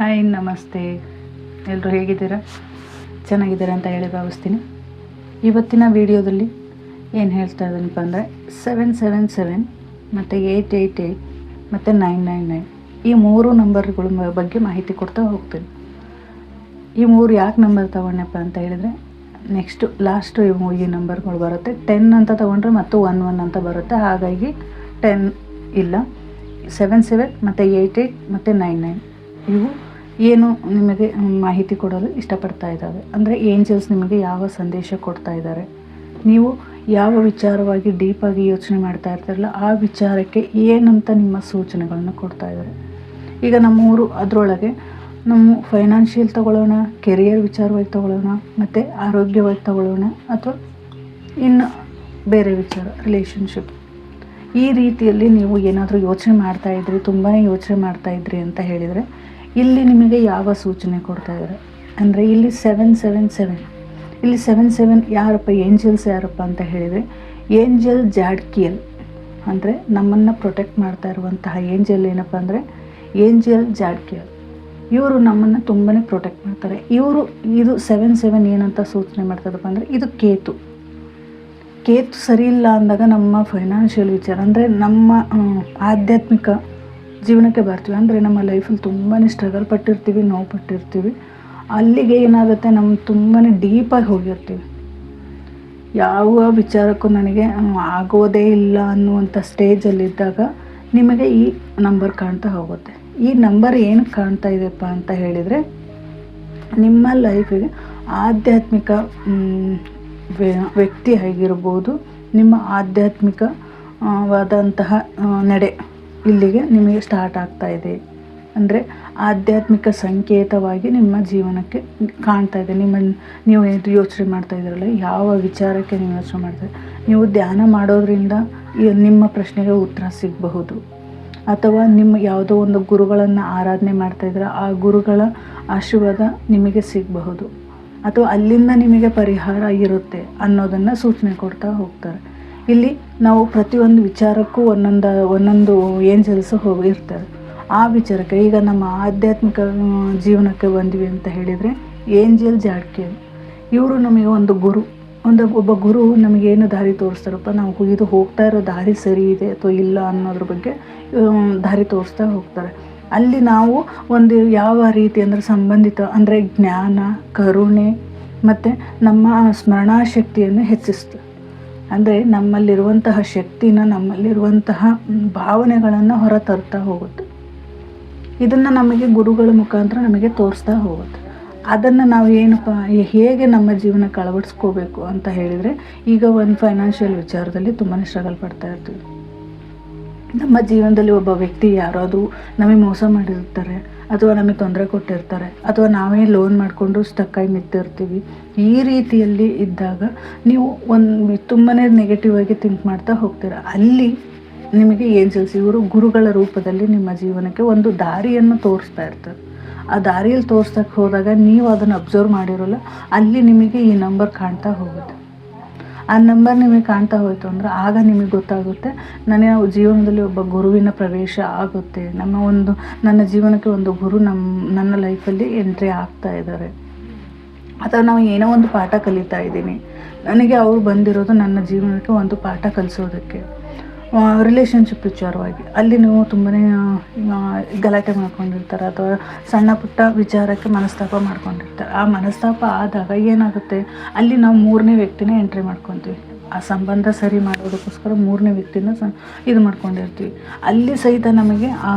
Hi ನಮಸ್ತೆ. ಎಲ್ಲರೂ ಹೇಗಿದ್ದೀರಾ? ಚೆನ್ನಾಗಿದ್ದೀರಾ ಅಂತ ಹೇಳಿ ಭಾವಿಸ್ತೀನಿ. ಇವತ್ತಿನ ವಿಡಿಯೋದಲ್ಲಿ ಏನು ಹೇಳ್ತಾ ಇದ್ದೀನಪ್ಪ ಅಂದರೆ 777 ಮತ್ತು 888 ಮತ್ತು 999 ಈ ಮೂರು ನಂಬರ್ಗಳ ಬಗ್ಗೆ ಮಾಹಿತಿ ಕೊಡ್ತಾ ಹೋಗ್ತೀನಿ. ಈ ಮೂರು ಯಾಕೆ ನಂಬರ್ ತೊಗೊಂಡಪ್ಪ ಅಂತ ಹೇಳಿದರೆ ಲಾಸ್ಟು ಈ ನಂಬರ್ಗಳು ಬರುತ್ತೆ. 10 ಅಂತ ತೊಗೊಂಡ್ರೆ ಮತ್ತು 11 ಅಂತ ಬರುತ್ತೆ. ಹಾಗಾಗಿ 10 ಇಲ್ಲ, 77 ಮತ್ತು 88 ಮತ್ತು 99 ಇವು ಏನು ನಿಮಗೆ ಮಾಹಿತಿ ಕೊಡಲು ಇಷ್ಟಪಡ್ತಾ ಇದ್ದಾವೆ. ಅಂದರೆ ಏಂಜಲ್ಸ್ ನಿಮಗೆ ಯಾವ ಸಂದೇಶ ಕೊಡ್ತಾ ಇದ್ದಾರೆ, ನೀವು ಯಾವ ವಿಚಾರವಾಗಿ ಡೀಪಾಗಿ ಯೋಚನೆ ಮಾಡ್ತಾ ಇರ್ತಾರಲ್ಲ ಆ ವಿಚಾರಕ್ಕೆ ಏನಂತ ನಿಮ್ಮ ಸೂಚನೆಗಳನ್ನ ಕೊಡ್ತಾ ಇದ್ದಾರೆ. ಈಗ ನಮ್ಮೂರು ಅದರೊಳಗೆ ನಮ್ಮ ಫೈನಾನ್ಷಿಯಲ್ ತಗೊಳ್ಳೋಣ, ಕೆರಿಯರ್ ವಿಚಾರವಾಗಿ ತಗೊಳ್ಳೋಣ, ಮತ್ತು ಆರೋಗ್ಯವಾಗಿ ತಗೊಳ್ಳೋಣ, ಅಥವಾ ಇನ್ನು ಬೇರೆ ವಿಚಾರ ರಿಲೇಷನ್ಶಿಪ್, ಈ ರೀತಿಯಲ್ಲಿ ನೀವು ಏನಾದರೂ ಯೋಚನೆ ಮಾಡ್ತಾಯಿದ್ರಿ, ತುಂಬಾ ಯೋಚನೆ ಮಾಡ್ತಾಯಿದ್ರಿ ಅಂತ ಹೇಳಿದರೆ ಇಲ್ಲಿ ನಿಮಗೆ ಯಾವ ಸೂಚನೆ ಕೊಡ್ತಾ ಇದ್ದಾರೆ ಅಂದರೆ ಇಲ್ಲಿ 777 ಇಲ್ಲಿ 77 ಯಾರಪ್ಪ, ಏಂಜಲ್ಸ್ ಯಾರಪ್ಪ ಅಂತ ಹೇಳಿದರೆ ಏಂಜಲ್ ಜಾಡ್ಕಿಯಲ್ ಅಂದರೆ ನಮ್ಮನ್ನು ಪ್ರೊಟೆಕ್ಟ್ ಮಾಡ್ತಾ ಇರುವಂತಹ ಏಂಜಲ್ ಏನಪ್ಪ ಅಂದರೆ ಏಂಜಲ್ ಜಾಡ್ಕಿಯಲ್. ಇವರು ನಮ್ಮನ್ನು ತುಂಬಾ ಪ್ರೊಟೆಕ್ಟ್ ಮಾಡ್ತಾರೆ. ಇದು 77 ಏನಂತ ಸೂಚನೆ ಮಾಡ್ತದಪ್ಪ ಅಂದರೆ ಇದು ಕೇತು ಸರಿ ಇಲ್ಲ ಅಂದಾಗ ನಮ್ಮ ಫೈನಾನ್ಷಿಯಲ್ ವಿಚಾರ ಅಂದರೆ ನಮ್ಮ ಆಧ್ಯಾತ್ಮಿಕ ಜೀವನಕ್ಕೆ ಬರ್ತೀವಿ. ಅಂದರೆ ನಮ್ಮ ಲೈಫಲ್ಲಿ ತುಂಬಾ ಸ್ಟ್ರಗಲ್ ಪಟ್ಟಿರ್ತೀವಿ, ನೋವು ಪಟ್ಟಿರ್ತೀವಿ. ಅಲ್ಲಿಗೆ ಏನಾಗುತ್ತೆ, ನಮ್ಮ ತುಂಬಾ ಡೀಪಾಗಿ ಹೋಗಿರ್ತೀವಿ. ಯಾವ ವಿಚಾರಕ್ಕೂ ನನಗೆ ಆಗೋದೇ ಇಲ್ಲ ಅನ್ನುವಂಥ ಸ್ಟೇಜಲ್ಲಿದ್ದಾಗ ನಿಮಗೆ ಈ ನಂಬರ್ ಕಾಣ್ತಾ ಹೋಗುತ್ತೆ. ಈ ನಂಬರ್ ಏನು ಕಾಣ್ತಾ ಇದೆಯಪ್ಪ ಅಂತ ಹೇಳಿದರೆ ನಿಮ್ಮ ಲೈಫಿಗೆ ಆಧ್ಯಾತ್ಮಿಕ ವ್ಯಕ್ತಿ ಆಗಿರ್ಬೋದು, ನಿಮ್ಮ ಆಧ್ಯಾತ್ಮಿಕವಾದಂತಹ ನಡೆ ಇಲ್ಲಿಗೆ ನಿಮಗೆ ಸ್ಟಾರ್ಟ್ ಆಗ್ತಾ ಇದೆ. ಅಂದರೆ ಆಧ್ಯಾತ್ಮಿಕ ಸಂಕೇತವಾಗಿ ನಿಮ್ಮ ಜೀವನಕ್ಕೆ ಕಾಣ್ತಾ ಇದೆ. ನೀವು ಯೋಚನೆ ಮಾಡ್ತಾ ಇದ್ದೀರಲ್ಲ, ಯಾವ ವಿಚಾರಕ್ಕೆ ನೀವು ಯೋಚನೆ ಮಾಡ್ತೀರಿ, ನೀವು ಧ್ಯಾನ ಮಾಡೋದ್ರಿಂದ ನಿಮ್ಮ ಪ್ರಶ್ನೆಗೆ ಉತ್ತರ ಸಿಗಬಹುದು. ಅಥವಾ ನಿಮ್ಮ ಯಾವುದೋ ಒಂದು ಗುರುಗಳನ್ನು ಆರಾಧನೆ ಮಾಡ್ತಾಯಿದ್ರೆ ಆ ಗುರುಗಳ ಆಶೀರ್ವಾದ ನಿಮಗೆ ಸಿಗಬಹುದು. ಅಥವಾ ಅಲ್ಲಿಂದ ನಿಮಗೆ ಪರಿಹಾರ ಇರುತ್ತೆ ಅನ್ನೋದನ್ನು ಸೂಚನೆ ಕೊಡ್ತಾ ಹೋಗ್ತಾರೆ. ಇಲ್ಲಿ ನಾವು ಪ್ರತಿಯೊಂದು ವಿಚಾರಕ್ಕೂ ಒಂದೊಂದು ಏಂಜಲ್ಸ್ ಇರ್ತಾರೆ. ಆ ವಿಚಾರಕ್ಕೆ ಈಗ ನಮ್ಮ ಆಧ್ಯಾತ್ಮಿಕ ಜೀವನಕ್ಕೆ ಬಂದ್ವಿ ಅಂತ ಹೇಳಿದರೆ ಏಂಜಲ್ ಜಾಡ್ಕಿಯಲ್ ಇವರು ನಮಗೆ ಒಬ್ಬ ಗುರು ನಮಗೇನು ದಾರಿ ತೋರಿಸ್ತಾರಪ್ಪ, ನಾವು ಇದು ಹೋಗ್ತಾ ಇರೋ ದಾರಿ ಸರಿ ಇದೆ ಅಥವಾ ಇಲ್ಲ ಅನ್ನೋದ್ರ ಬಗ್ಗೆ ದಾರಿ ತೋರಿಸ್ತಾ ಹೋಗ್ತಾರೆ. ಅಲ್ಲಿ ನಾವು ಒಂದು ಯಾವ ರೀತಿ ಅಂದರೆ ಸಂಬಂಧಿತ ಅಂದರೆ ಜ್ಞಾನ, ಕರುಣೆ ಮತ್ತು ನಮ್ಮ ಸ್ಮರಣಾಶಕ್ತಿಯನ್ನು ಹೆಚ್ಚಿಸ್ತದೆ. ಅಂದರೆ ನಮ್ಮಲ್ಲಿರುವಂತಹ ಶಕ್ತಿನ, ನಮ್ಮಲ್ಲಿರುವಂತಹ ಭಾವನೆಗಳನ್ನು ಹೊರ ತರ್ತಾ ಹೋಗುತ್ತೆ. ಇದನ್ನು ನಮಗೆ ಗುರುಗಳ ಮುಖಾಂತರ ನಮಗೆ ತೋರಿಸ್ತಾ ಹೋಗುತ್ತೆ. ಅದನ್ನು ನಾವು ಹೇಗೆ ನಮ್ಮ ಜೀವನಕ್ಕೆ ಅಳವಡಿಸ್ಕೋಬೇಕು ಅಂತ ಹೇಳಿದರೆ, ಈಗ ಒಂದು ಫೈನಾನ್ಷಿಯಲ್ ವಿಚಾರದಲ್ಲಿ ತುಂಬಾ ಸ್ಟ್ರಗಲ್ ಪಡ್ತಾ ಇರ್ತೀವಿ. ನಮ್ಮ ಜೀವನದಲ್ಲಿ ಒಬ್ಬ ವ್ಯಕ್ತಿ ಯಾರಾದರೂ ನಮಗೆ ಮೋಸ ಮಾಡಿರ್ತಾರೆ, ಅಥವಾ ನಮಗೆ ತೊಂದರೆ ಕೊಟ್ಟಿರ್ತಾರೆ, ಅಥವಾ ನಾವೇ ಲೋನ್ ಮಾಡಿಕೊಂಡು ಸ್ಟಕ್ಕಾಗಿ ನಿಂತಿರ್ತೀವಿ. ಈ ರೀತಿಯಲ್ಲಿ ಇದ್ದಾಗ ನೀವು ತುಂಬಾ ನೆಗೆಟಿವ್ ಆಗಿ ಥಿಂಕ್ ಮಾಡ್ತಾ ಹೋಗ್ತೀರ. ಅಲ್ಲಿ ನಿಮಗೆ ಏಂಜಲ್ಸ್ ಇವರು ಗುರುಗಳ ರೂಪದಲ್ಲಿ ನಿಮ್ಮ ಜೀವನಕ್ಕೆ ಒಂದು ದಾರಿಯನ್ನು ತೋರಿಸ್ತಾ ಇರ್ತಾರೆ. ಆ ದಾರಿಯಲ್ಲಿ ತೋರಿಸ್ತಕ್ಕೆ ಹೋದಾಗ ನೀವು ಅದನ್ನು ಅಬ್ಸರ್ವ್ ಮಾಡಿರೋಲ್ಲ, ಅಲ್ಲಿ ನಿಮಗೆ ಈ ನಂಬರ್ ಕಾಣ್ತಾ ಹೋಗುತ್ತೆ. ಆ ನಂಬರ್ ನಿಮಗೆ ಕಾಣ್ತಾ ಹೋಯಿತು ಅಂದರೆ ಆಗ ನಿಮಗೆ ಗೊತ್ತಾಗುತ್ತೆ, ನನ್ನ ಜೀವನದಲ್ಲಿ ಒಬ್ಬ ಗುರುವಿನ ಪ್ರವೇಶ ಆಗುತ್ತೆ. ನನ್ನ ಜೀವನಕ್ಕೆ ಒಂದು ಗುರು ನನ್ನ ಲೈಫಲ್ಲಿ ಎಂಟ್ರಿ ಆಗ್ತಾ ಇದ್ದಾರೆ. ಅಥವಾ ನಾವು ಏನೋ ಒಂದು ಪಾಠ ಕಲಿತಾ ಇದ್ದೀನಿ, ನನಗೆ ಅವರು ಬಂದಿರೋದು ನನ್ನ ಜೀವನಕ್ಕೆ ಒಂದು ಪಾಠ ಕಲಿಸೋದಕ್ಕೆ. ರಿಲೇಷನ್ಶಿಪ್ ವಿಚಾರವಾಗಿ ಅಲ್ಲಿ ನೀವು ತುಂಬಾ ಗಲಾಟೆ ಮಾಡ್ಕೊಂಡಿರ್ತಾರೆ, ಅಥವಾ ಸಣ್ಣ ಪುಟ್ಟ ವಿಚಾರಕ್ಕೆ ಮನಸ್ತಾಪ ಮಾಡ್ಕೊಂಡಿರ್ತಾರೆ. ಆ ಮನಸ್ತಾಪ ಆದಾಗ ಏನಾಗುತ್ತೆ, ಅಲ್ಲಿ ನಾವು ಮೂರನೇ ವ್ಯಕ್ತಿನೇ ಎಂಟ್ರಿ ಮಾಡ್ಕೊತೀವಿ. ಆ ಸಂಬಂಧ ಸರಿ ಮಾಡೋದಕ್ಕೋಸ್ಕರ ಮೂರನೇ ವ್ಯಕ್ತಿನ ಇದು ಮಾಡ್ಕೊಂಡಿರ್ತೀವಿ. ಅಲ್ಲಿ ಸಹಿತ ನಮಗೆ ಆ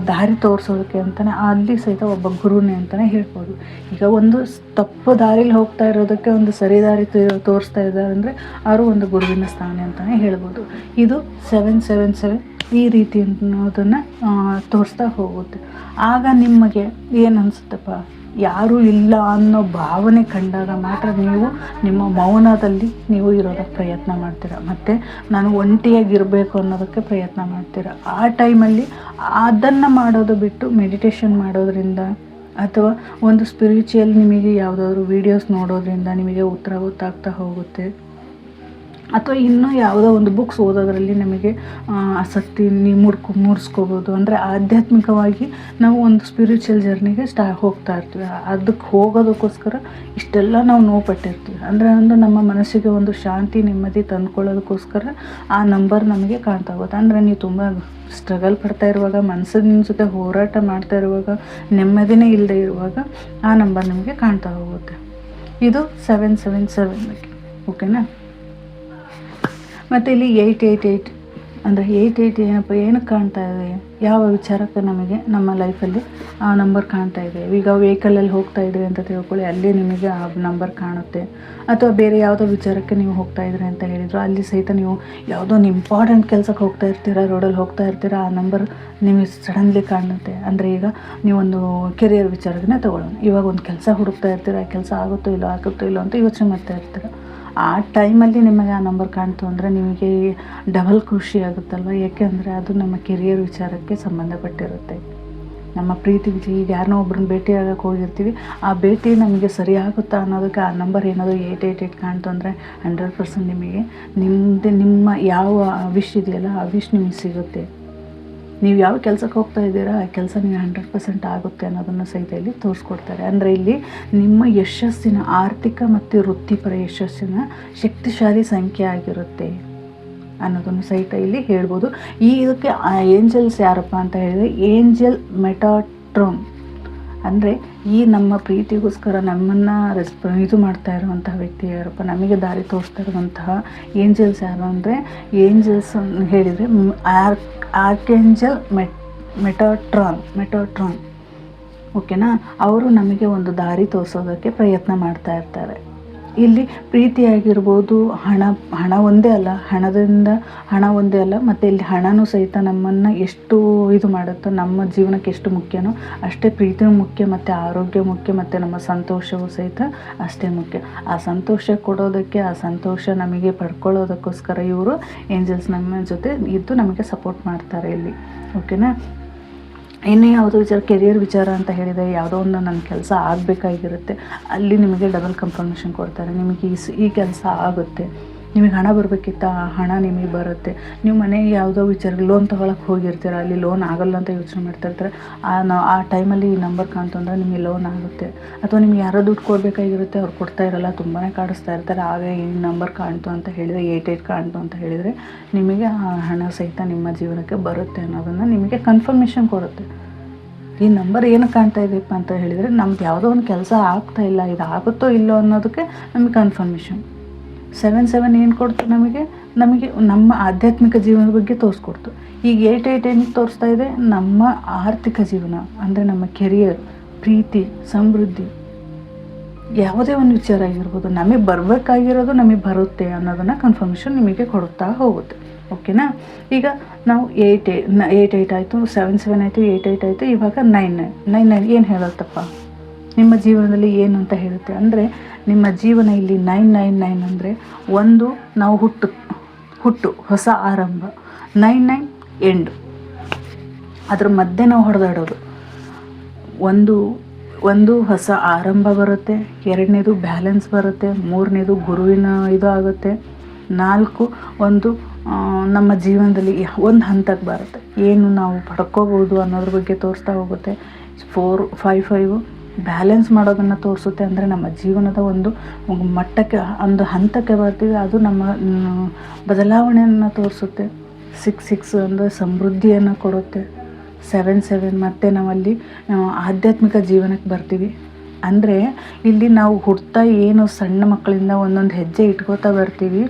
ದಾರಿ ತೋರಿಸೋದಕ್ಕೆ ಅಂತಲೇ ಅಲ್ಲಿ ಸಹಿತ ಒಬ್ಬ ಗುರುನೇ ಅಂತಲೇ ಹೇಳ್ಬೋದು. ಈಗ ಒಂದು ತಪ್ಪು ದಾರಿಲಿ ಹೋಗ್ತಾ ಇರೋದಕ್ಕೆ ಒಂದು ಸರಿ ದಾರಿ ತೋರಿಸ್ತಾ ಇದ್ದಾರೆ ಅಂದರೆ ಅವರು ಒಂದು ಗುರುವಿನ ಸ್ಥಾನ ಅಂತಲೇ ಹೇಳ್ಬೋದು. ಇದು 777 ಈ ರೀತಿ ಅನ್ನೋದನ್ನು ತೋರಿಸ್ತಾ ಹೋಗುತ್ತೆ. ಆಗ ನಿಮಗೆ ಏನು ಅನಿಸುತ್ತಪ್ಪ, ಯಾರೂ ಇಲ್ಲ ಅನ್ನೋ ಭಾವನೆ ಕಂಡಾಗ ಮಾತ್ರ ನೀವು ನಿಮ್ಮ ಮೌನದಲ್ಲಿ ನೀವು ಇರೋದಕ್ಕೆ ಪ್ರಯತ್ನ ಮಾಡ್ತೀರ, ಮತ್ತು ನಾನು ಒಂಟಿಯಾಗಿರಬೇಕು ಅನ್ನೋದಕ್ಕೆ ಪ್ರಯತ್ನ ಮಾಡ್ತೀರ. ಆ ಟೈಮಲ್ಲಿ ಅದನ್ನು ಮಾಡೋದು ಬಿಟ್ಟು ಮೆಡಿಟೇಷನ್ ಮಾಡೋದ್ರಿಂದ ಅಥವಾ ಒಂದು ಸ್ಪಿರಿಚುವಲ್ ನಿಮಗೆ ಯಾವುದಾದ್ರೂ ವೀಡಿಯೋಸ್ ನೋಡೋದ್ರಿಂದ ನಿಮಗೆ ಉತ್ತರ ಗೊತ್ತಾಗ್ತಾ ಹೋಗುತ್ತೆ. ಅಥವಾ ಇನ್ನೂ ಯಾವುದೋ ಒಂದು ಬುಕ್ಸ್ ಓದೋದ್ರಲ್ಲಿ ನಮಗೆ ಆಸಕ್ತಿ ಮೂಡಿಸ್ಕೋಬೋದು. ಅಂದರೆ ಆಧ್ಯಾತ್ಮಿಕವಾಗಿ ನಾವು ಒಂದು ಸ್ಪಿರಿಚುವಲ್ ಜರ್ನಿಗೆ ಹೋಗ್ತಾ ಇರ್ತೀವಿ. ಅದಕ್ಕೆ ಹೋಗೋದಕ್ಕೋಸ್ಕರ ಇಷ್ಟೆಲ್ಲ ನಾವು ನೋವು ಪಟ್ಟಿರ್ತೀವಿ. ಅಂದರೆ ನಮ್ಮ ಮನಸ್ಸಿಗೆ ಒಂದು ಶಾಂತಿ ನೆಮ್ಮದಿ ತಂದ್ಕೊಳ್ಳೋದಕ್ಕೋಸ್ಕರ ಆ ನಂಬರ್ ನಮಗೆ ಕಾಣ್ತಾ ಹೋಗುತ್ತೆ. ಅಂದರೆ ನೀವು ತುಂಬ ಸ್ಟ್ರಗಲ್ ಪಡ್ತಾ ಇರುವಾಗ, ಮನಸ್ಸಿನ ಜೊತೆ ಹೋರಾಟ ಮಾಡ್ತಾ ಇರುವಾಗ, ನೆಮ್ಮದಿನೇ ಇಲ್ಲದೆ ಇರುವಾಗ ಆ ನಂಬರ್ ನಿಮಗೆ ಕಾಣ್ತಾ ಹೋಗುತ್ತೆ. ಇದು 777 ಓಕೆನಾ. ಮತ್ತು ಇಲ್ಲಿ 888 ಅಂದರೆ 888 ಏನಪ್ಪ, ಏನಕ್ಕೆ ಕಾಣ್ತಾ ಇದೆ, ಯಾವ ವಿಚಾರಕ್ಕೆ ನಮಗೆ ನಮ್ಮ ಲೈಫಲ್ಲಿ ಆ ನಂಬರ್ ಕಾಣ್ತಾ ಇದೆ. ಈಗ ವೆಹಿಕಲಲ್ಲಿ ಹೋಗ್ತಾ ಇದ್ರಿ ಅಂತ ತಿಳ್ಕೊಳ್ಳಿ, ಅಲ್ಲಿ ನಿಮಗೆ ಆ ನಂಬರ್ ಕಾಣುತ್ತೆ. ಅಥವಾ ಬೇರೆ ಯಾವುದೋ ವಿಚಾರಕ್ಕೆ ನೀವು ಹೋಗ್ತಾ ಇದ್ರಿ ಅಂತ ಹೇಳಿದ್ರು, ಅಲ್ಲಿ ಸಹಿತ ನೀವು ಯಾವುದೋ ಒಂದು ಇಂಪಾರ್ಟೆಂಟ್ ಕೆಲಸಕ್ಕೆ ಹೋಗ್ತಾ ಇರ್ತೀರಾ, ರೋಡಲ್ಲಿ ಹೋಗ್ತಾ ಇರ್ತೀರಾ, ಆ ನಂಬರ್ ನಿಮಗೆ ಸಡನ್ಲಿ ಕಾಣುತ್ತೆ. ಅಂದರೆ ಈಗ ನೀವೊಂದು ಕೆರಿಯರ್ ವಿಚಾರನೇ ತೊಗೊಳ್ಳೋಣ. ಇವಾಗ ಒಂದು ಕೆಲಸ ಹುಡುಕ್ತಾ ಇರ್ತೀರ, ಆ ಕೆಲಸ ಆಗುತ್ತೋ ಇಲ್ಲೋ ಅಂತ ಯೋಚನೆ ಮಾಡ್ತಾ ಇರ್ತೀರ. ಆ ಟೈಮಲ್ಲಿ ನಿಮಗೆ ಆ ನಂಬರ್ ಕಾಣ್ತು ಅಂದರೆ ನಿಮಗೆ ಡಬಲ್ ಖುಷಿ ಆಗುತ್ತಲ್ವ. ಏಕೆಂದರೆ ಅದು ನಮ್ಮ ಕೆರಿಯರ್ ವಿಚಾರಕ್ಕೆ ಸಂಬಂಧಪಟ್ಟಿರುತ್ತೆ. ನಮ್ಮ ಪ್ರೀತಿ ಈಗ ಯಾರನ್ನೋ ಒಬ್ರನ್ನ ಭೇಟಿಯಾಗಕ್ಕೆ ಹೋಗಿರ್ತೀವಿ, ಆ ಭೇಟಿ ನಮಗೆ ಸರಿ ಆಗುತ್ತಾ ಅನ್ನೋದಕ್ಕೆ ಆ ನಂಬರ್ ಏನಾದರೂ 888 ಕಾಣ್ತು ಅಂದರೆ 100% ನಿಮಗೆ ನಿಮ್ಮ ಯಾವ ವಿಶ್ ಇದೆಯಲ್ಲ ಆ ವಿಶ್ ನಿಮಗೆ ಸಿಗುತ್ತೆ. ನೀವು ಯಾವ ಕೆಲಸಕ್ಕೆ ಹೋಗ್ತಾ ಇದ್ದೀರಾ ಆ ಕೆಲಸ ನೀವು 100% ಆಗುತ್ತೆ ಅನ್ನೋದನ್ನು ಸಹಿತ ಇಲ್ಲಿ ತೋರಿಸ್ಕೊಡ್ತಾರೆ. ಅಂದರೆ ಇಲ್ಲಿ ನಿಮ್ಮ ಯಶಸ್ಸಿನ ಆರ್ಥಿಕ ಮತ್ತು ವೃತ್ತಿಪರ ಯಶಸ್ಸಿನ ಶಕ್ತಿಶಾಲಿ ಸಂಖ್ಯೆ ಆಗಿರುತ್ತೆ ಅನ್ನೋದನ್ನು ಸಹಿತ ಇಲ್ಲಿ ಹೇಳ್ಬೋದು. ಇದಕ್ಕೆ ಏಂಜಲ್ಸ್ ಯಾರಪ್ಪ ಅಂತ ಹೇಳಿದರೆ ಏಂಜಲ್ ಮೆಟಾಟ್ರೋನ್. ಅಂದರೆ ಈ ನಮ್ಮ ಪ್ರೀತಿಗೋಸ್ಕರ ನಮ್ಮನ್ನು ಇದು ಮಾಡ್ತಾ ಇರುವಂತಹ ವ್ಯಕ್ತಿ ಯಾರಪ್ಪ, ನಮಗೆ ದಾರಿ ತೋರಿಸ್ತಾ ಇರುವಂತಹ ಏಂಜಲ್ಸ್ ಯಾರು ಅಂದರೆ, ಏಂಜಲ್ಸ್ ಹೇಳಿದರೆ ಆರ್ಕೇಂಜಲ್ ಮೆಟಾಟ್ರಾನ್ ಓಕೆನಾ. ಅವರು ನಮಗೆ ಒಂದು ದಾರಿ ತೋರಿಸೋದಕ್ಕೆ ಪ್ರಯತ್ನ ಮಾಡ್ತಾ ಇರ್ತಾರೆ. ಇಲ್ಲಿ ಪ್ರೀತಿಯಾಗಿರ್ಬೋದು, ಹಣ ಒಂದೇ ಅಲ್ಲ, ಹಣ ಒಂದೇ ಅಲ್ಲ, ಮತ್ತು ಇಲ್ಲಿ ಹಣನೂ ಸಹಿತ ನಮ್ಮನ್ನು ಎಷ್ಟು ಇದು ಮಾಡುತ್ತೋ, ನಮ್ಮ ಜೀವನಕ್ಕೆ ಎಷ್ಟು ಮುಖ್ಯನೋ ಅಷ್ಟೇ ಪ್ರೀತಿಯೂ ಮುಖ್ಯ, ಮತ್ತು ಆರೋಗ್ಯ ಮುಖ್ಯ, ಮತ್ತು ನಮ್ಮ ಸಂತೋಷವೂ ಸಹಿತ ಅಷ್ಟೇ ಮುಖ್ಯ. ಆ ಸಂತೋಷ ಕೊಡೋದಕ್ಕೆ, ಆ ಸಂತೋಷ ನಮಗೆ ಪಡ್ಕೊಳ್ಳೋದಕ್ಕೋಸ್ಕರ ಇವರು ಏಂಜಲ್ಸ್ ನಮ್ಮ ಜೊತೆ ಇದ್ದು ನಮಗೆ ಸಪೋರ್ಟ್ ಮಾಡ್ತಾರೆ ಇಲ್ಲಿ ಓಕೆನಾ. ಇನ್ನು ಯಾವುದೋ ವಿಚಾರ, ಕೆರಿಯರ್ ವಿಚಾರ ಅಂತ ಹೇಳಿದರೆ ಯಾವುದೋ ಒಂದು ನನ್ನ ಕೆಲಸ ಆಗಬೇಕಾಗಿರುತ್ತೆ, ಅಲ್ಲಿ ನಿಮಗೆ ಡಬಲ್ ಕನ್ಫರ್ಮೇಷನ್ ಕೊಡ್ತಾರೆ. ನಿಮಗೆ ಈ ಕೆಲಸ ಆಗುತ್ತೆ, ನಿಮಗೆ ಹಣ ಬರಬೇಕಿತ್ತ, ಆ ಹಣ ನಿಮಗೆ ಬರುತ್ತೆ. ನೀವು ಮನೆಗೆ ಯಾವುದೋ ವಿಚಾರ ಲೋನ್ ತೊಗೊಳಕ್ಕೆ ಹೋಗಿರ್ತೀರ, ಅಲ್ಲಿ ಲೋನ್ ಆಗಲ್ಲ ಅಂತ ಯೋಚನೆ ಮಾಡ್ತಾ ಇರ್ತಾರೆ. ಆ ಟೈಮಲ್ಲಿ ಈ ನಂಬರ್ ಕಾಣ್ತು ಅಂದರೆ ನಿಮಗೆ ಲೋನ್ ಆಗುತ್ತೆ. ಅಥವಾ ನಿಮ್ಗೆ ಯಾರೋ ದುಡ್ಡು ಕೊಡಬೇಕಾಗಿರುತ್ತೆ, ಅವ್ರು ಕೊಡ್ತಾ ಇರಲ್ಲ, ತುಂಬಾ ಕಾಡಿಸ್ತಾ ಇರ್ತಾರೆ. ಆಗ ಈ ನಂಬರ್ ಕಾಣ್ತು ಅಂತ ಹೇಳಿದರೆ, 88 ಕಾಣ್ತು ಅಂತ ಹೇಳಿದರೆ ನಿಮಗೆ ಆ ಹಣ ಸಹಿತ ನಿಮ್ಮ ಜೀವನಕ್ಕೆ ಬರುತ್ತೆ ಅನ್ನೋದನ್ನು ನಿಮಗೆ ಕನ್ಫರ್ಮೇಷನ್ ಕೊಡುತ್ತೆ. ಈ ನಂಬರ್ ಏನು ಕಾಣ್ತಾ ಇದೆಯಪ್ಪ ಅಂತ ಹೇಳಿದರೆ, ನಮ್ದು ಯಾವುದೋ ಒಂದು ಕೆಲಸ ಆಗ್ತಾ ಇಲ್ಲ, ಇದು ಆಗುತ್ತೋ ಇಲ್ಲೋ ಅನ್ನೋದಕ್ಕೆ ನಮಗೆ ಕನ್ಫರ್ಮೇಷನ್. 77 ಏನು ಕೊಡ್ತು ನಮಗೆ ನಮ್ಮ ಆಧ್ಯಾತ್ಮಿಕ ಜೀವನದ ಬಗ್ಗೆ ತೋರಿಸ್ಕೊಡ್ತು. ಈಗ 88 ಏನು ತೋರಿಸ್ತಾ ಇದೆ, ನಮ್ಮ ಆರ್ಥಿಕ ಜೀವನ, ಅಂದರೆ ನಮ್ಮ ಕೆರಿಯರ್, ಪ್ರೀತಿ, ಸಮೃದ್ಧಿ, ಯಾವುದೇ ಒಂದು ವಿಚಾರ ಆಗಿರ್ಬೋದು, ನಮಗೆ ಬರಬೇಕಾಗಿರೋದು ನಮಗೆ ಬರುತ್ತೆ ಅನ್ನೋದನ್ನು ಕನ್ಫರ್ಮೇಷನ್ ನಿಮಗೆ ಕೊಡುತ್ತಾ ಹೋಗುತ್ತೆ ಓಕೆನಾ. ಈಗ ನಾವು 88 ಆಯಿತು, 77 ಆಯಿತು, 88 ಆಯಿತು, ಇವಾಗ 99 ಏನು ಹೇಳುತ್ತಪ್ಪ ನಿಮ್ಮ ಜೀವನದಲ್ಲಿ ಏನು ಅಂತ ಹೇಳುತ್ತೆ ಅಂದರೆ, ನಿಮ್ಮ ಜೀವನ ಇಲ್ಲಿ 999 ಅಂದರೆ ಒಂದು ನಾವು ಹುಟ್ಟು ಹೊಸ ಆರಂಭ, 99 ಎಂಡು, ಅದ್ರ ಮಧ್ಯೆ ನಾವು ಹೊಡೆದಾಡೋದು. ಒಂದು ಹೊಸ ಆರಂಭ ಬರುತ್ತೆ, ಎರಡನೇದು ಬ್ಯಾಲೆನ್ಸ್ ಬರುತ್ತೆ, ಮೂರನೇದು ಗುರುವಿನ ಇದು ಆಗುತ್ತೆ, 4 ಒಂದು ನಮ್ಮ ಜೀವನದಲ್ಲಿ ಒಂದು ಹಂತಕ್ಕೆ ಬರುತ್ತೆ, ಏನು ನಾವು ಪಡ್ಕೋಬೋದು ಅನ್ನೋದ್ರ ಬಗ್ಗೆ ತೋರಿಸ್ತಾ ಹೋಗುತ್ತೆ. 4, 5, 5 ಬ್ಯಾಲೆನ್ಸ್ ಮಾಡೋದನ್ನು ತೋರಿಸುತ್ತೆ. ಅಂದರೆ ನಮ್ಮ ಜೀವನದ ಒಂದು ಮಟ್ಟಕ್ಕೆ, ಒಂದು ಹಂತಕ್ಕೆ ಬರ್ತೀವಿ, ಅದು ನಮ್ಮ ಬದಲಾವಣೆಯನ್ನು ತೋರಿಸುತ್ತೆ. 6 ಅಂದರೆ ಸಮೃದ್ಧಿಯನ್ನು ಕೊಡುತ್ತೆ. 7 ಮತ್ತು ನಾವಲ್ಲಿ ಆಧ್ಯಾತ್ಮಿಕ ಜೀವನಕ್ಕೆ ಬರ್ತೀವಿ. ಅಂದರೆ ಇಲ್ಲಿ ನಾವು ಹುಡ್ತಾ ಏನು ಸಣ್ಣ ಮಕ್ಕಳಿಂದ ಒಂದೊಂದು ಹೆಜ್ಜೆ ಇಟ್ಕೋತಾ ಬರ್ತೀವಿ,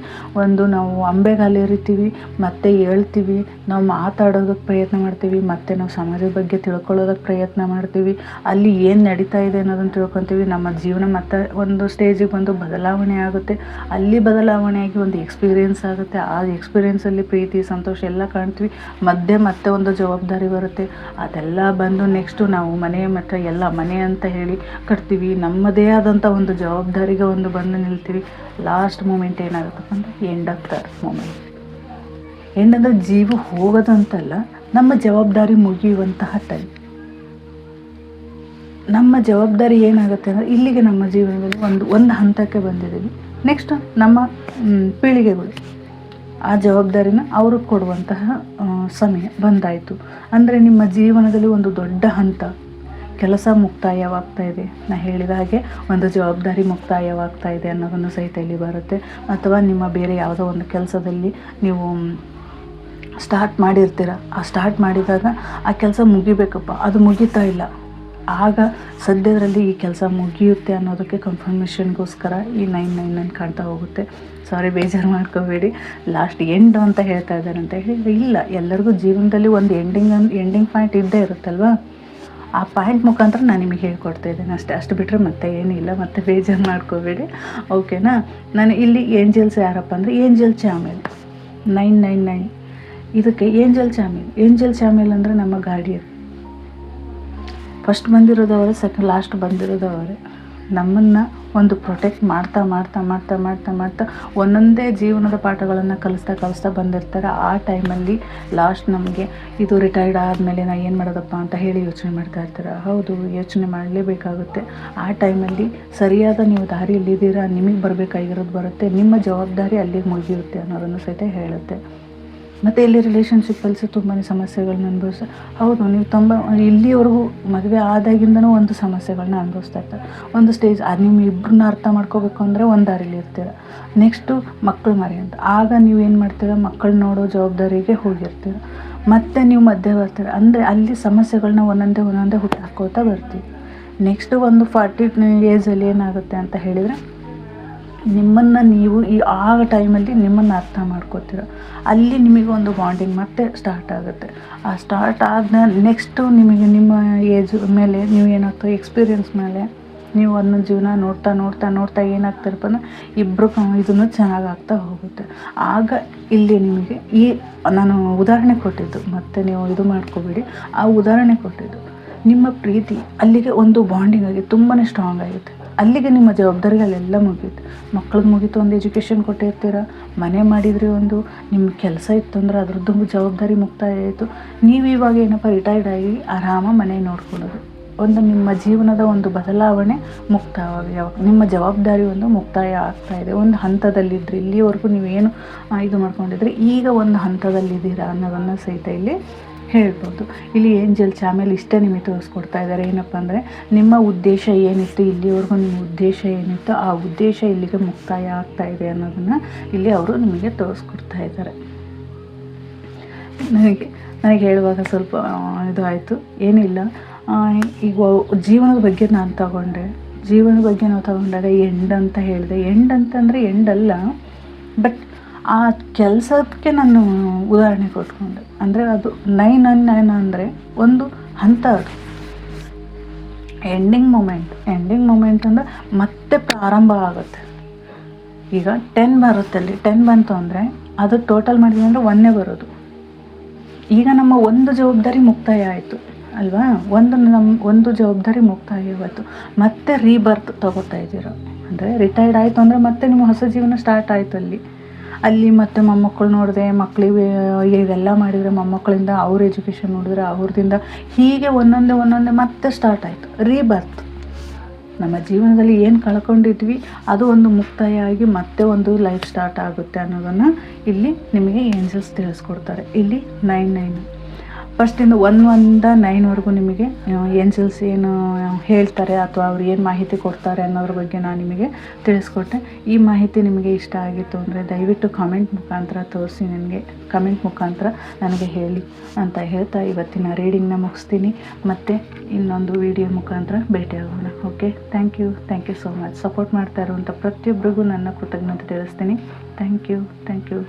ನಾವು ಅಂಬೆಗಾಲು ಏರಿತೀವಿ, ಮತ್ತೆ ಹೇಳ್ತೀವಿ, ನಾವು ಮಾತಾಡೋದಕ್ಕೆ ಪ್ರಯತ್ನ ಮಾಡ್ತೀವಿ, ಮತ್ತು ನಾವು ಸಮಾಜದ ಬಗ್ಗೆ ತಿಳ್ಕೊಳ್ಳೋದಕ್ಕೆ ಪ್ರಯತ್ನ ಮಾಡ್ತೀವಿ, ಅಲ್ಲಿ ಏನು ನಡೀತಾ ಇದೆ ಅನ್ನೋದನ್ನು ತಿಳ್ಕೊತೀವಿ. ನಮ್ಮ ಜೀವನ ಮತ್ತು ಒಂದು ಸ್ಟೇಜಿಗೆ ಬಂದು ಬದಲಾವಣೆ ಆಗುತ್ತೆ, ಅಲ್ಲಿ ಬದಲಾವಣೆಯಾಗಿ ಒಂದು ಎಕ್ಸ್ಪೀರಿಯೆನ್ಸ್ ಆಗುತ್ತೆ. ಆ ಎಕ್ಸ್ಪೀರಿಯೆನ್ಸಲ್ಲಿ ಪ್ರೀತಿ, ಸಂತೋಷ ಎಲ್ಲ ಕಾಣ್ತೀವಿ. ಮತ್ತೆ ಒಂದು ಜವಾಬ್ದಾರಿ ಬರುತ್ತೆ, ಅದೆಲ್ಲ ಬಂದು ನೆಕ್ಸ್ಟು ನಾವು ಮನೆ ಮತ್ತು ಎಲ್ಲ ಮನೆ ಅಂತ ಹೇಳಿ ಕಟ್ತೀವಿ, ನಮ್ಮದೇ ಆದಂಥ ಒಂದು ಜವಾಬ್ದಾರಿಗೆ ಒಂದು ಬಂದು ನಿಲ್ತೀವಿ. ಲಾಸ್ಟ್ ಮೂಮೆಂಟ್ ಏನಾಗುತ್ತಪ್ಪ ಅಂದರೆ ಎಂಡ್ ಆಗ್ತಾರೆ ಮೂಮೆಂಟ್. ಎಂಡ್ ಅಂದರೆ ಜೀವ ಹೋಗೋದಂತಲ್ಲ, ನಮ್ಮ ಜವಾಬ್ದಾರಿ ಮುಗಿಯುವಂತಹ ಟೈಮ್. ನಮ್ಮ ಜವಾಬ್ದಾರಿ ಏನಾಗುತ್ತೆ ಅಂದರೆ, ಇಲ್ಲಿಗೆ ನಮ್ಮ ಜೀವನದಲ್ಲಿ ಒಂದು ಹಂತಕ್ಕೆ ಬಂದಿದ್ದೀವಿ, ನೆಕ್ಸ್ಟ್ ನಮ್ಮ ಪೀಳಿಗೆಗಳು ಆ ಜವಾಬ್ದಾರಿನ ಅವ್ರಿಗೆ ಕೊಡುವಂತಹ ಸಮಯ ಬಂದಾಯಿತು. ಅಂದರೆ ನಿಮ್ಮ ಜೀವನದಲ್ಲಿ ಒಂದು ದೊಡ್ಡ ಹಂತ, ಕೆಲಸ ಮುಕ್ತಾಯವಾಗ್ತಾ ಇದೆ, ನಾನು ಹೇಳಿದ ಹಾಗೆ ಒಂದು ಜವಾಬ್ದಾರಿ ಮುಕ್ತಾಯವಾಗ್ತಾ ಇದೆ ಅನ್ನೋದನ್ನು ಸಹಿತ ಇಲ್ಲಿ ಬರುತ್ತೆ. ಅಥವಾ ನಿಮ್ಮ ಬೇರೆ ಯಾವುದೋ ಒಂದು ಕೆಲಸದಲ್ಲಿ ನೀವು ಸ್ಟಾರ್ಟ್ ಮಾಡಿರ್ತೀರ, ಆ ಸ್ಟಾರ್ಟ್ ಮಾಡಿದಾಗ ಆ ಕೆಲಸ ಮುಗಿಬೇಕಪ್ಪ, ಅದು ಮುಗಿತಾ ಇಲ್ಲ, ಆಗ ಸದ್ಯದರಲ್ಲಿ ಈ ಕೆಲಸ ಮುಗಿಯುತ್ತೆ ಅನ್ನೋದಕ್ಕೆ ಕನ್ಫರ್ಮೇಷನ್ಗೋಸ್ಕರ ಈ 999 ಕಾಣ್ತಾ ಹೋಗುತ್ತೆ. ಸಾರಿ, ಬೇಜಾರು ಮಾಡ್ಕೋಬೇಡಿ, ಲಾಸ್ಟ್ ಎಂಡ್ ಅಂತ ಹೇಳ್ತಾ ಇದ್ದಾರೆ ಅಂತ ಹೇಳಿ ಇಲ್ಲ, ಎಲ್ಲರಿಗೂ ಜೀವನದಲ್ಲಿ ಒಂದು ಎಂಡಿಂಗ್ ಪಾಯಿಂಟ್ ಇದ್ದೇ ಇರುತ್ತಲ್ವ. ಆ ಪಾಯಿಂಟ್ ಮುಖಾಂತರ ನಾನು ನಿಮಗೆ ಹೇಳ್ಕೊಡ್ತಾ ಇದ್ದೇನೆ ಅಷ್ಟು ಬಿಟ್ಟರೆ ಮತ್ತೆ ಏನಿಲ್ಲ, ಮತ್ತೆ ಬೇಜಾರು ಮಾಡ್ಕೋಬೇಡಿ, ಓಕೆನಾ. ನಾನು ಇಲ್ಲಿ ಏಂಜಲ್ಸ್ ಯಾರಪ್ಪ ಅಂದರೆ ಏಂಜಲ್ ಚಾಮೆಲ್ 999, ಇದಕ್ಕೆ ಏಂಜಲ್ ಚಾಮೆಲ್ ಅಂದರೆ ನಮ್ಮ ಗಾರ್ಡಿಯನ್. ಫಸ್ಟ್ ಬಂದಿರೋದವರೇ, ಲಾಸ್ಟ್ ಬಂದಿರೋದವರೇ. ನಮ್ಮನ್ನು ಒಂದು ಪ್ರೊಟೆಕ್ಟ್ ಮಾಡ್ತಾ ಮಾಡ್ತಾ ಮಾಡ್ತಾ ಮಾಡ್ತಾ ಮಾಡ್ತಾ ಒಂದೊಂದೇ ಜೀವನದ ಪಾಠಗಳನ್ನು ಕಲಿಸ್ತಾ ಬಂದಿರ್ತಾರೆ. ಆ ಟೈಮಲ್ಲಿ ಲಾಸ್ಟ್ ನಮಗೆ ಇದು ರಿಟೈರ್ಡ್ ಆದಮೇಲೆ ನಾನು ಏನು ಮಾಡೋದಪ್ಪ ಅಂತ ಹೇಳಿ ಯೋಚನೆ ಮಾಡ್ತಾ ಇರ್ತಾರೆ. ಹೌದು, ಯೋಚನೆ ಮಾಡಲೇಬೇಕಾಗುತ್ತೆ. ಆ ಟೈಮಲ್ಲಿ ಸರಿಯಾದ ನೀವು ದಾರಿಯಲ್ಲಿದ್ದೀರಾ, ನಿಮಗೆ ಬರಬೇಕಾಗಿರೋದು ಬರುತ್ತೆ, ನಿಮ್ಮ ಜವಾಬ್ದಾರಿ ಅಲ್ಲಿಗೆ ಮುಗಿಯುತ್ತೆ ಅನ್ನೋದನ್ನು ಸಹಿತ ಹೇಳುತ್ತೆ. ಮತ್ತು ಇಲ್ಲಿ ರಿಲೇಷನ್ಶಿಪ್ಪಲ್ಲಿ ತುಂಬಾ ಸಮಸ್ಯೆಗಳನ್ನ ಅನುಭವಿಸ, ಹೌದು, ನೀವು ಇಲ್ಲಿವರೆಗೂ ಮದುವೆ ಆದಾಗಿಂದನೂ ಒಂದು ಸಮಸ್ಯೆಗಳನ್ನ ಅನುಭವಿಸ್ತಾ ಇರ್ತಾರೆ. ಒಂದು ಸ್ಟೇಜ್ ಅದು ನಿಮ್ಮ ಇಬ್ಬರನ್ನ ಅರ್ಥ ಮಾಡ್ಕೋಬೇಕು ಅಂದರೆ ಒಂದು ದಾರಿಲಿ ಇರ್ತೀರ. ನೆಕ್ಸ್ಟು ಮಕ್ಕಳು ಮರಿ ಅಂತ, ಆಗ ನೀವು ಏನು ಮಾಡ್ತೀರ, ಮಕ್ಕಳು ನೋಡೋ ಜವಾಬ್ದಾರಿಗೆ ಹೋಗಿರ್ತೀರ. ಮತ್ತು ನೀವು ಮಧ್ಯೆ ಬರ್ತೀರ, ಅಂದರೆ ಅಲ್ಲಿ ಸಮಸ್ಯೆಗಳನ್ನ ಒಂದೊಂದೇ ಹುಟ್ಟು ಹಾಕೋತಾ ಬರ್ತೀವಿ. ನೆಕ್ಸ್ಟು ಒಂದು 40 ಏಜಲ್ಲಿ ಏನಾಗುತ್ತೆ ಅಂತ ಹೇಳಿದರೆ, ನಿಮ್ಮನ್ನು ನೀವು ಆ ಟೈಮಲ್ಲಿ ನಿಮ್ಮನ್ನು ಅರ್ಥ ಮಾಡ್ಕೋತೀರ. ಅಲ್ಲಿ ನಿಮಗೆ ಒಂದು ಬಾಂಡಿಂಗ್ ಮತ್ತೆ ಸ್ಟಾರ್ಟ್ ಆಗುತ್ತೆ. ಆ ಸ್ಟಾರ್ಟ್ ಆದ ನೆಕ್ಸ್ಟು ನಿಮಗೆ ನಿಮ್ಮ ಏಜ್ ಮೇಲೆ ನೀವು ಏನಾಗ್ತದೆ, ಎಕ್ಸ್ಪೀರಿಯನ್ಸ್ ಮೇಲೆ ನೀವು ಅದನ್ನ ಜೀವನ ನೋಡ್ತಾ ಏನಾಗ್ತಿರಪ್ಪ ಅಂದರೆ ಇಬ್ಬರು ಇದನ್ನು ಚೆನ್ನಾಗಾಗ್ತಾ ಹೋಗುತ್ತೆ. ಆಗ ಇಲ್ಲಿ ನಿಮಗೆ ನಾನು ಉದಾಹರಣೆ ಕೊಟ್ಟಿದ್ದು, ಮತ್ತು ನೀವು ಇದು ಮಾಡ್ಕೋಬೇಡಿ, ಆ ಉದಾಹರಣೆ ಕೊಟ್ಟಿದ್ದು ನಿಮ್ಮ ಪ್ರೀತಿ ಅಲ್ಲಿಗೆ ಒಂದು ಬಾಂಡಿಂಗ್ ಆಗಿ ತುಂಬಾ ಸ್ಟ್ರಾಂಗ್ ಆಗುತ್ತೆ. ಅಲ್ಲಿಗೆ ನಿಮ್ಮ ಜವಾಬ್ದಾರಿಗಳೆಲ್ಲ ಮುಗೀತು. ಮಕ್ಳಿಗೆ ಮುಗೀತು, ಒಂದು ಎಜುಕೇಷನ್ ಕೊಟ್ಟಿರ್ತೀರ, ಮನೆ ಮಾಡಿದ್ರಿ, ಒಂದು ನಿಮ್ಮ ಕೆಲಸ ಇತ್ತು ಅಂದ್ರೆ ಅದ್ರದ್ದು ಜವಾಬ್ದಾರಿ ಮುಕ್ತಾಯ ಆಯಿತು. ನೀವು ಇವಾಗ ಏನಪ್ಪ ರಿಟೈರ್ಡ್ ಆಗಿ ಆರಾಮ ಮನೆ ನೋಡ್ಕೊಳ್ಳೋದು, ಒಂದು ನಿಮ್ಮ ಜೀವನದ ಒಂದು ಬದಲಾವಣೆ ಮುಕ್ತಾಯವಾಗಿ ನಿಮ್ಮ ಜವಾಬ್ದಾರಿ ಒಂದು ಮುಕ್ತಾಯ ಆಗ್ತಾಯಿದೆ. ಒಂದು ಹಂತದಲ್ಲಿದ್ದರೆ ಇಲ್ಲಿವರೆಗೂ ನೀವೇನು ಇದು ಮಾಡ್ಕೊಂಡಿದ್ರಿ, ಈಗ ಒಂದು ಹಂತದಲ್ಲಿದ್ದೀರಾ ಅನ್ನೋದನ್ನು ಸಹಿತ ಇಲ್ಲಿ ಹೇಳ್ಬೋದು. ಇಲ್ಲಿ ಏಂಜಲ್ ಚಾಮೆಲ್ ಇಷ್ಟೇ ನಿಮಗೆ ತೋರಿಸ್ಕೊಡ್ತಾ ಇದ್ದಾರೆ. ಏನಪ್ಪ ಅಂದರೆ ನಿಮ್ಮ ಉದ್ದೇಶ ಏನಿತ್ತು, ಇಲ್ಲಿವರೆಗೂ ನಿಮ್ಮ ಉದ್ದೇಶ ಏನಿತ್ತು, ಆ ಉದ್ದೇಶ ಇಲ್ಲಿಗೆ ಮುಕ್ತಾಯ ಆಗ್ತಾ ಇದೆ ಅನ್ನೋದನ್ನು ಇಲ್ಲಿ ಅವರು ನಿಮಗೆ ತೋರಿಸ್ಕೊಡ್ತಾ ಇದ್ದಾರೆ. ನನಗೆ ಹೇಳುವಾಗ ಸ್ವಲ್ಪ ಇದು ಆಯಿತು, ಏನಿಲ್ಲ. ಈಗ ಜೀವನದ ಬಗ್ಗೆ ನಾನು ತಗೊಂಡಾಗ ಎಂಡ್ ಅಂತ ಹೇಳಿದೆ. ಎಂಡ್ ಅಂತಂದರೆ ಎಂಡಲ್ಲ, ಬಟ್ ಆ ಕೆಲಸಕ್ಕೆ ನಾನು ಉದಾಹರಣೆ ಕೊಟ್ಕೊಂಡೆ. ಅಂದರೆ ಅದು 999 ಅಂದರೆ ಒಂದು ಹಂತ, ಅದು ಎಂಡಿಂಗ್ ಮೂಮೆಂಟ್ ಅಂದರೆ ಮತ್ತೆ ಪ್ರಾರಂಭ ಆಗುತ್ತೆ. ಈಗ 10 ಬರುತ್ತಲ್ಲಿ, 10 ಬಂತು ಅಂದರೆ ಅದು ಟೋಟಲ್ ಮಾಡಿದ್ವಿ ಅಂದರೆ 1 ಬರೋದು. ಈಗ ನಮ್ಮ ಒಂದು ಜವಾಬ್ದಾರಿ ಮುಕ್ತಾಯ ಆಯಿತು ಅಲ್ವಾ, ಒಂದು ಜವಾಬ್ದಾರಿ ಮುಕ್ತಾಯವಾಯಿತು. ಮತ್ತೆ ರೀಬರ್ತ್ ತಗೋತಾ ಇದ್ದೀರ, ಅಂದರೆ ರಿಟೈರ್ಡ್ ಆಯಿತು ಅಂದರೆ ಮತ್ತೆ ನಿಮ್ಮ ಹೊಸ ಜೀವನ ಸ್ಟಾರ್ಟ್ ಆಯಿತು. ಅಲ್ಲಿ ಮತ್ತೆ ಮೊಮ್ಮಕ್ಕಳು ನೋಡಿದೆ, ಮಕ್ಕಳಿಗೆ ಇದೆಲ್ಲ ಮಾಡಿದರೆ, ಮೊಮ್ಮಕ್ಕಳಿಂದ ಅವ್ರ ಎಜುಕೇಷನ್ ನೋಡಿದ್ರೆ ಅವ್ರದಿಂದ, ಹೀಗೆ ಒಂದೊಂದೇ ಮತ್ತೆ ಸ್ಟಾರ್ಟ್ ಆಯಿತು ರೀಬರ್ತ್. ನಮ್ಮ ಜೀವನದಲ್ಲಿ ಏನು ಕಳ್ಕೊಂಡಿದ್ವಿ ಅದು ಒಂದು ಮುಕ್ತಾಯ ಆಗಿ ಮತ್ತೆ ಒಂದು ಲೈಫ್ ಸ್ಟಾರ್ಟ್ ಆಗುತ್ತೆ ಅನ್ನೋದನ್ನು ಇಲ್ಲಿ ನಿಮಗೆ ಏಂಜಲ್ಸ್ ತಿಳಿಸ್ಕೊಡ್ತಾರೆ. ಇಲ್ಲಿ 99 ಫಸ್ಟಿಂದ 1-9ವರೆಗೂ ನಿಮಗೆ ಏಂಜಲ್ಸ್ ಏನು ಹೇಳ್ತಾರೆ ಅಥವಾ ಅವ್ರು ಏನು ಮಾಹಿತಿ ಕೊಡ್ತಾರೆ ಅನ್ನೋದ್ರ ಬಗ್ಗೆ ನಾನು ನಿಮಗೆ ತಿಳಿಸ್ಕೊಟ್ಟೆ. ಈ ಮಾಹಿತಿ ನಿಮಗೆ ಇಷ್ಟ ಆಗಿತ್ತು ಅಂದರೆ ದಯವಿಟ್ಟು ಕಮೆಂಟ್ ಮುಖಾಂತರ ತೋರಿಸಿ, ಕಮೆಂಟ್ ಮುಖಾಂತರ ನನಗೆ ಹೇಳಿ ಅಂತ ಹೇಳ್ತಾ ಇವತ್ತಿನ ರೀಡಿಂಗ್ನ ಮುಗಿಸ್ತೀನಿ. ಮತ್ತು ಇನ್ನೊಂದು ವಿಡಿಯೋ ಮುಖಾಂತರ ಭೇಟಿಯಾಗೋಣ. Okay, thank you so much. Support ಮಾಡ್ತಾ ಇರುವಂಥ ಪ್ರತಿಯೊಬ್ಬರಿಗೂ ನನ್ನ ಕೃತಜ್ಞತೆ ತಿಳಿಸ್ತೀನಿ. Thank you.